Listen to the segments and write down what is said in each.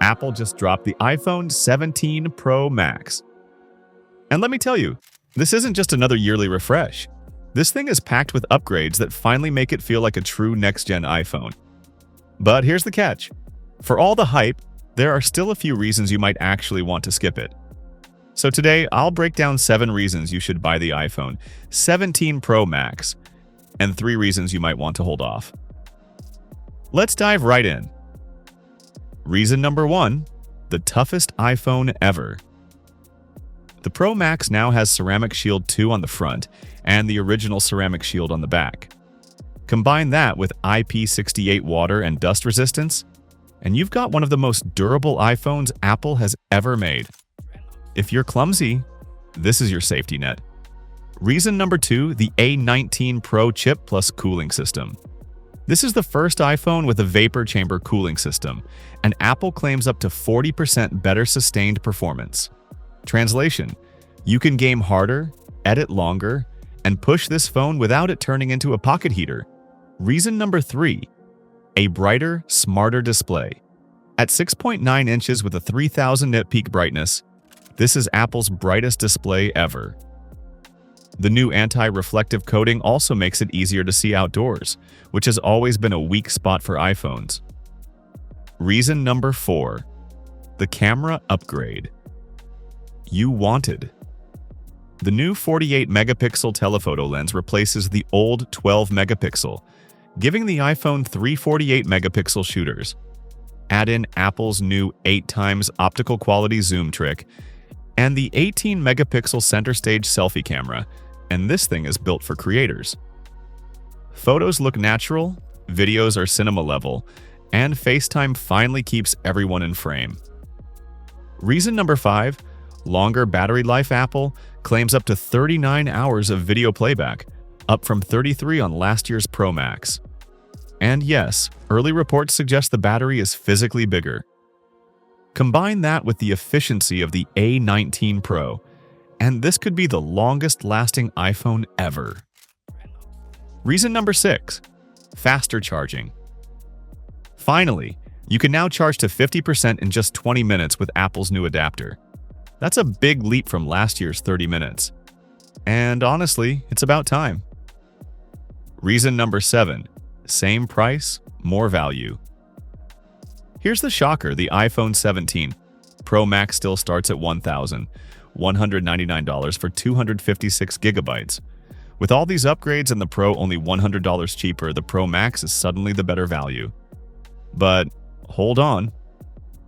Apple just dropped the iPhone 17 Pro Max. And let me tell you, this isn't just another yearly refresh. This thing is packed with upgrades that finally make it feel like a true next-gen iPhone. But here's the catch. For all the hype, there are still a few reasons you might actually want to skip it. So today, I'll break down 7 reasons you should buy the iPhone 17 Pro Max, and 3 reasons you might want to hold off. Let's dive right in. Reason number 1, the toughest iPhone ever. The Pro Max now has Ceramic Shield 2 on the front and the original Ceramic Shield on the back. Combine that with IP68 water and dust resistance, and you've got one of the most durable iPhones Apple has ever made. If you're clumsy, this is your safety net. Reason number 2, the A19 Pro chip plus cooling system. This is the first iPhone with a vapor chamber cooling system, and Apple claims up to 40% better sustained performance. Translation: you can game harder, edit longer, and push this phone without it turning into a pocket heater. Reason number 3, a brighter, smarter display. At 6.9 inches with a 3000 nit peak brightness, this is Apple's brightest display ever. The new anti-reflective coating also makes it easier to see outdoors, which has always been a weak spot for iPhones. Reason number 4, the camera upgrade. You wanted. The new 48-megapixel telephoto lens replaces the old 12-megapixel, giving the iPhone 3 48-megapixel shooters. Add in Apple's new 8x optical quality zoom trick, and the 18-megapixel center stage selfie camera, and this thing is built for creators. Photos look natural, videos are cinema level, and FaceTime finally keeps everyone in frame. Reason number 5, longer battery life. Apple claims up to 39 hours of video playback, up from 33 on last year's Pro Max. And yes, early reports suggest the battery is physically bigger. Combine that with the efficiency of the A19 Pro, and this could be the longest-lasting iPhone ever. Reason number 6, faster charging. Finally, you can now charge to 50% in just 20 minutes with Apple's new adapter. That's a big leap from last year's 30 minutes. And honestly, it's about time. Reason number 7, same price, more value. Here's the shocker: the iPhone 17 Pro Max still starts at $1,199 for 256 gigabytes. With all these upgrades and the Pro only $100 cheaper, the Pro Max is suddenly the better value. But hold on.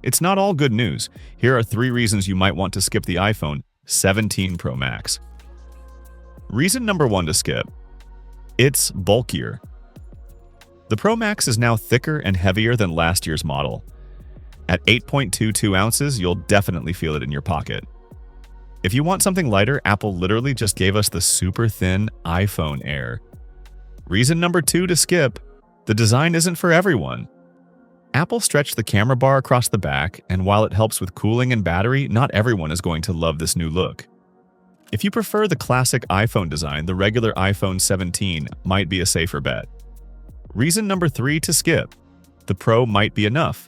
It's not all good news. Here are 3 reasons you might want to skip the iPhone 17 Pro Max. Reason number 1 to skip: it's bulkier. The Pro Max is now thicker and heavier than last year's model. At 8.22 ounces, you'll definitely feel it in your pocket. If you want something lighter, Apple literally just gave us the super thin iPhone Air. Reason number 2 to skip: the design isn't for everyone. Apple stretched the camera bar across the back, and while it helps with cooling and battery, not everyone is going to love this new look. If you prefer the classic iPhone design, the regular iPhone 17 might be a safer bet. Reason number 3 to skip: the Pro might be enough.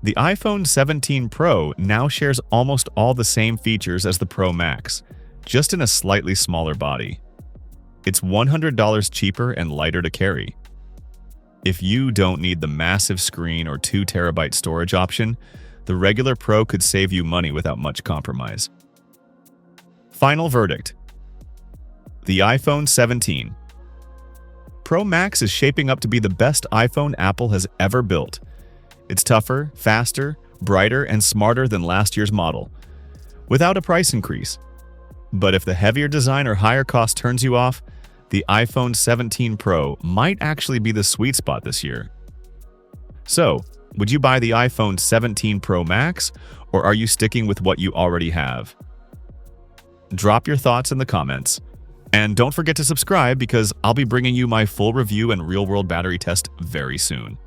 The iPhone 17 Pro now shares almost all the same features as the Pro Max, just in a slightly smaller body. It's $100 cheaper and lighter to carry. If you don't need the massive screen or 2 terabyte storage option, the regular Pro could save you money without much compromise. Final verdict: the iPhone 17 Pro Max is shaping up to be the best iPhone Apple has ever built. It's tougher, faster, brighter, and smarter than last year's model, without a price increase. But if the heavier design or higher cost turns you off, the iPhone 17 Pro might actually be the sweet spot this year. So, would you buy the iPhone 17 Pro Max, or are you sticking with what you already have? Drop your thoughts in the comments. And don't forget to subscribe, because I'll be bringing you my full review and real-world battery test very soon.